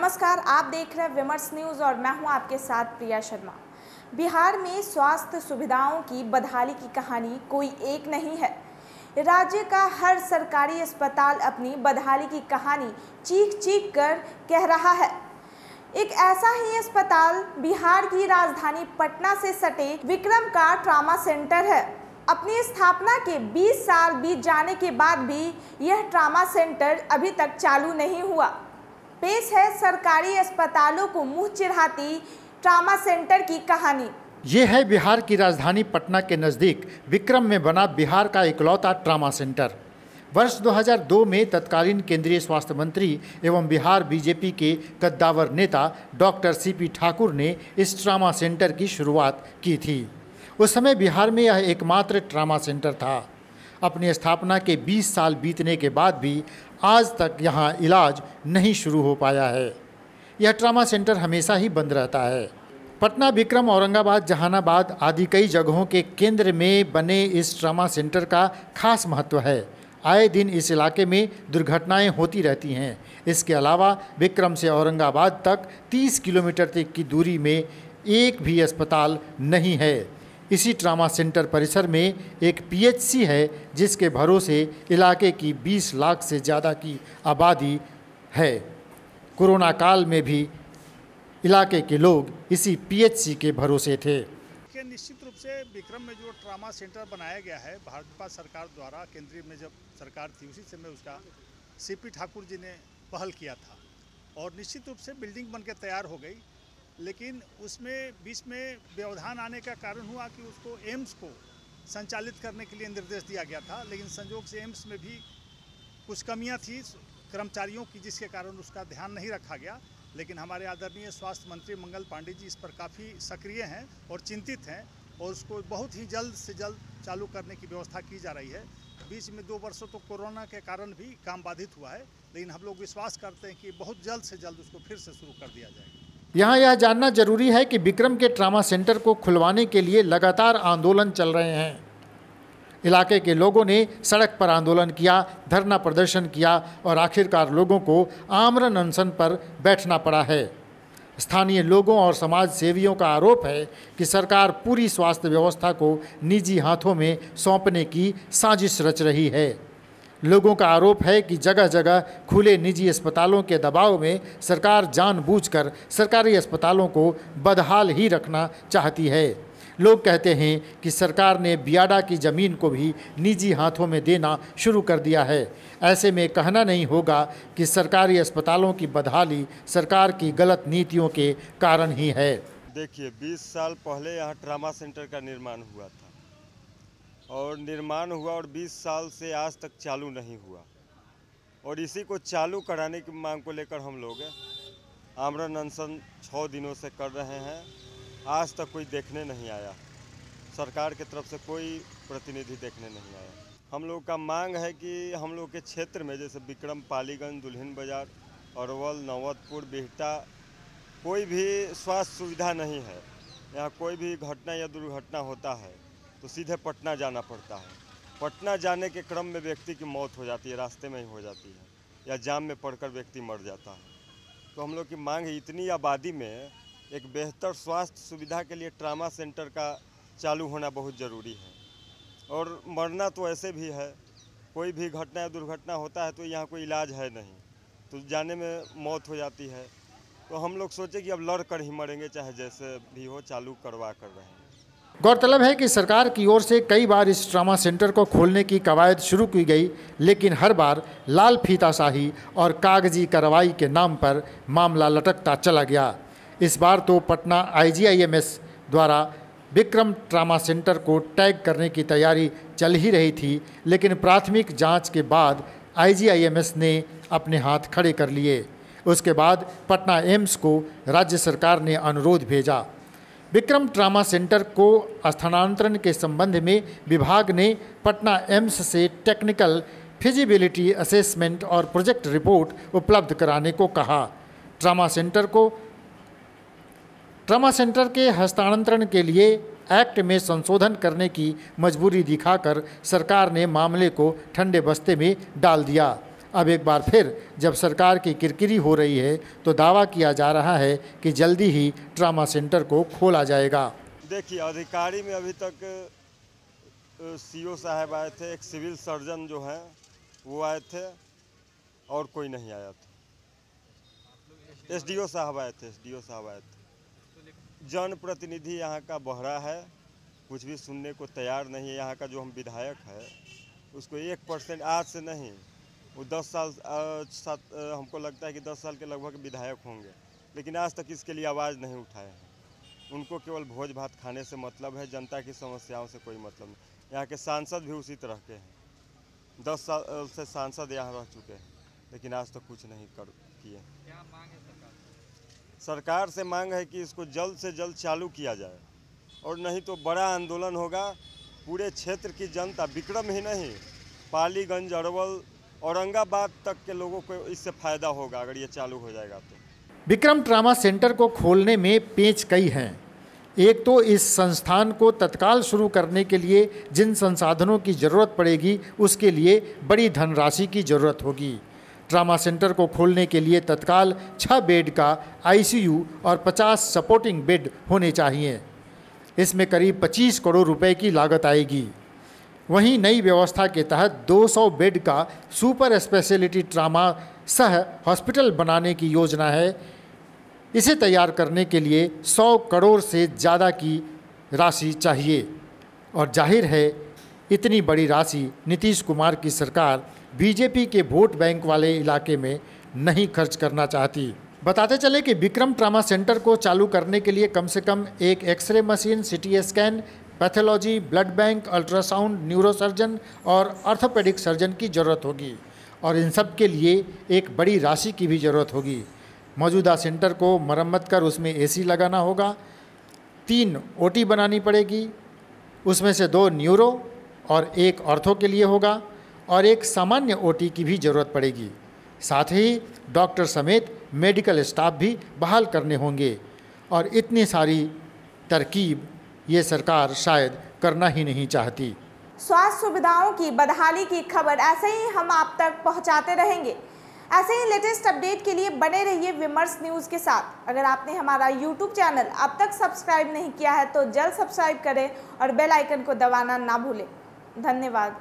नमस्कार, आप देख रहे हैं विमर्श न्यूज़ और मैं हूं आपके साथ प्रिया शर्मा। बिहार में स्वास्थ्य सुविधाओं की बदहाली की कहानी कोई एक नहीं है। राज्य का हर सरकारी अस्पताल अपनी बदहाली की कहानी चीख कर कह रहा है। एक ऐसा ही अस्पताल बिहार की राजधानी पटना से सटे विक्रम का ट्रामा सेंटर है। अपनी स्थापना के 20 साल बीत जाने के बाद भी यह ट्रामा सेंटर अभी तक चालू नहीं हुआ। पेश है सरकारी अस्पतालों को मुंह चिढ़ाती ट्रामा सेंटर की कहानी। ये है बिहार की राजधानी पटना के नज़दीक विक्रम में बना बिहार का इकलौता ट्रामा सेंटर। वर्ष 2002 में तत्कालीन केंद्रीय स्वास्थ्य मंत्री एवं बिहार बीजेपी के कद्दावर नेता डॉक्टर सीपी ठाकुर ने इस ट्रामा सेंटर की शुरुआत की थी। उस समय बिहार में यह एकमात्र ट्रामा सेंटर था। अपनी स्थापना के 20 साल बीतने के बाद भी आज तक यहाँ इलाज नहीं शुरू हो पाया है। यह ट्रामा सेंटर हमेशा ही बंद रहता है। पटना, विक्रम, औरंगाबाद, जहानाबाद आदि कई जगहों के केंद्र में बने इस ट्रामा सेंटर का खास महत्व है। आए दिन इस इलाके में दुर्घटनाएं होती रहती हैं। इसके अलावा विक्रम से औरंगाबाद तक 30 किलोमीटर तक की दूरी में एक भी अस्पताल नहीं है। इसी ट्रामा सेंटर परिसर में एक पीएचसी है जिसके भरोसे इलाके की 20 लाख से ज़्यादा की आबादी है। कोरोना काल में भी इलाके के लोग इसी पीएचसी के भरोसे थे। निश्चित रूप से विक्रम में जो ट्रामा सेंटर बनाया गया है भाजपा सरकार द्वारा, केंद्रीय में जब सरकार थी उसी समय उसका सीपी ठाकुर जी ने पहल किया था और निश्चित रूप से बिल्डिंग बनकर तैयार हो गई। लेकिन उसमें बीच में व्यवधान आने का कारण हुआ कि उसको एम्स को संचालित करने के लिए निर्देश दिया गया था, लेकिन संजोग से एम्स में भी कुछ कमियां थी कर्मचारियों की, जिसके कारण उसका ध्यान नहीं रखा गया। लेकिन हमारे आदरणीय स्वास्थ्य मंत्री मंगल पांडे जी इस पर काफ़ी सक्रिय हैं और चिंतित हैं और उसको बहुत ही जल्द से जल्द चालू करने की व्यवस्था की जा रही है। बीच में 2 वर्षों तो कोरोना के कारण भी काम बाधित हुआ है, लेकिन हम लोग विश्वास करते हैं कि बहुत जल्द से जल्द उसको फिर से शुरू कर दिया जाएगा। यहाँ यह जानना जरूरी है कि विक्रम के ट्रामा सेंटर को खुलवाने के लिए लगातार आंदोलन चल रहे हैं। इलाके के लोगों ने सड़क पर आंदोलन किया, धरना प्रदर्शन किया और आखिरकार लोगों को आमरण अनशन पर बैठना पड़ा है। स्थानीय लोगों और समाज सेवियों का आरोप है कि सरकार पूरी स्वास्थ्य व्यवस्था को निजी हाथों में सौंपने की साजिश रच रही है। लोगों का आरोप है कि जगह जगह खुले निजी अस्पतालों के दबाव में सरकार जानबूझकर सरकारी अस्पतालों को बदहाल ही रखना चाहती है। लोग कहते हैं कि सरकार ने बियाडा की ज़मीन को भी निजी हाथों में देना शुरू कर दिया है। ऐसे में कहना नहीं होगा कि सरकारी अस्पतालों की बदहाली सरकार की गलत नीतियों के कारण ही है। देखिए, 20 साल पहले यहाँ ट्रामा सेंटर का निर्माण हुआ था और निर्माण हुआ और 20 साल से आज तक चालू नहीं हुआ और इसी को चालू कराने की मांग को लेकर हम लोग आमरण अनशन 6 दिनों से कर रहे हैं। आज तक कोई देखने नहीं आया, सरकार की तरफ से कोई प्रतिनिधि देखने नहीं आया। हम लोग का मांग है कि हम लोग के क्षेत्र में जैसे विक्रम, पालीगंज, दुल्हिन बाजार, अरवल, नौबतपुर, बिहटा कोई भी स्वास्थ्य सुविधा नहीं है। यहाँ कोई भी घटना या दुर्घटना होता है तो सीधे पटना जाना पड़ता है। पटना जाने के क्रम में व्यक्ति की मौत हो जाती है, रास्ते में ही हो जाती है या जाम में पड़कर व्यक्ति मर जाता है। तो हम लोग की मांग है इतनी आबादी में एक बेहतर स्वास्थ्य सुविधा के लिए ट्रामा सेंटर का चालू होना बहुत ज़रूरी है। और मरना तो ऐसे भी है, कोई भी घटना या दुर्घटना होता है तो यहाँ कोई इलाज है नहीं, तो जाने में मौत हो जाती है। तो हम लोग सोचे कि अब लड़ कर ही मरेंगे, चाहे जैसे भी हो, चालू करवा कर रहे हैं। गौरतलब है कि सरकार की ओर से कई बार इस ट्रामा सेंटर को खोलने की कवायद शुरू की गई, लेकिन हर बार लाल फीताशाही और कागजी कार्रवाई के नाम पर मामला लटकता चला गया। इस बार तो पटना IGIMS द्वारा विक्रम ट्रामा सेंटर को टैग करने की तैयारी चल ही रही थी, लेकिन प्राथमिक जांच के बाद IGIMS ने अपने हाथ खड़े कर लिए। उसके बाद पटना एम्स को राज्य सरकार ने अनुरोध भेजा। विक्रम ट्रामा सेंटर को स्थानांतरण के संबंध में विभाग ने पटना एम्स से टेक्निकल फिजिबिलिटी असेसमेंट और प्रोजेक्ट रिपोर्ट उपलब्ध कराने को कहा। ट्रामा सेंटर के हस्तांतरण के लिए एक्ट में संशोधन करने की मजबूरी दिखाकर सरकार ने मामले को ठंडे बस्ते में डाल दिया। अब एक बार फिर जब सरकार की किरकिरी हो रही है तो दावा किया जा रहा है कि जल्दी ही ट्रामा सेंटर को खोला जाएगा। देखिए, अधिकारी में अभी तक सीओ साहब आए थे, एक सिविल सर्जन जो हैं वो आए थे और कोई नहीं आया था। एसडीओ साहब आए थे। जनप्रतिनिधि यहाँ का बहरा है, कुछ भी सुनने को तैयार नहीं है। यहाँ का जो हम विधायक है उसको 1% आज से नहीं, वो 10 साल हमको लगता है कि 10 साल के लगभग विधायक होंगे, लेकिन आज तक इसके लिए आवाज़ नहीं उठाए हैं। उनको केवल भोज भात खाने से मतलब है, जनता की समस्याओं से कोई मतलब नहीं। यहाँ के सांसद भी उसी तरह के हैं, 10 साल से सांसद यहाँ रह चुके हैं, लेकिन आज तक कुछ नहीं किए। क्या मांग है सरकार से? मांग है कि इसको जल्द से जल्द चालू किया जाए, और नहीं तो बड़ा आंदोलन होगा। पूरे क्षेत्र की जनता, विक्रम ही नहीं, पालीगंज, अरवल, औरंगाबाद तक के लोगों को इससे फ़ायदा होगा अगर ये चालू हो जाएगा तो। विक्रम ट्रामा सेंटर को खोलने में पेच कई हैं। एक तो इस संस्थान को तत्काल शुरू करने के लिए जिन संसाधनों की ज़रूरत पड़ेगी उसके लिए बड़ी धनराशि की ज़रूरत होगी। ट्रामा सेंटर को खोलने के लिए तत्काल 6 बेड का आईसीयू और 50 सपोर्टिंग बेड होने चाहिए। इसमें करीब 25 करोड़ रुपए की लागत आएगी। वहीं नई व्यवस्था के तहत 200 बेड का सुपर स्पेशलिटी ट्रामा सह हॉस्पिटल बनाने की योजना है। इसे तैयार करने के लिए 100 करोड़ से ज़्यादा की राशि चाहिए, और जाहिर है इतनी बड़ी राशि नीतीश कुमार की सरकार बीजेपी के वोट बैंक वाले इलाके में नहीं खर्च करना चाहती। बताते चले कि विक्रम ट्रामा सेंटर को चालू करने के लिए कम से कम एक x ray machine, CT scan, pathology, blood bank, ultrasound, neurosurgeon और ऑर्थोपेडिक सर्जन की ज़रूरत होगी, और इन सब के लिए एक बड़ी राशि की भी ज़रूरत होगी। मौजूदा सेंटर को मरम्मत कर उसमें एसी लगाना होगा, 3 ओटी बनानी पड़ेगी, उसमें से 2 न्यूरो और 1 ऑर्थो के लिए होगा, और एक सामान्य ओटी की भी ज़रूरत पड़ेगी। साथ ही डॉक्टर समेत मेडिकल स्टाफ भी बहाल करने होंगे, और इतनी सारी तरकीब ये सरकार शायद करना ही नहीं चाहती। स्वास्थ्य सुविधाओं की बदहाली की खबर ऐसे ही हम आप तक पहुंचाते रहेंगे। ऐसे ही लेटेस्ट अपडेट के लिए बने रहिए विमर्श न्यूज़ के साथ। अगर आपने हमारा यूट्यूब चैनल अब तक सब्सक्राइब नहीं किया है तो जल्द सब्सक्राइब करें और बेल आइकन को दबाना ना भूलें। धन्यवाद।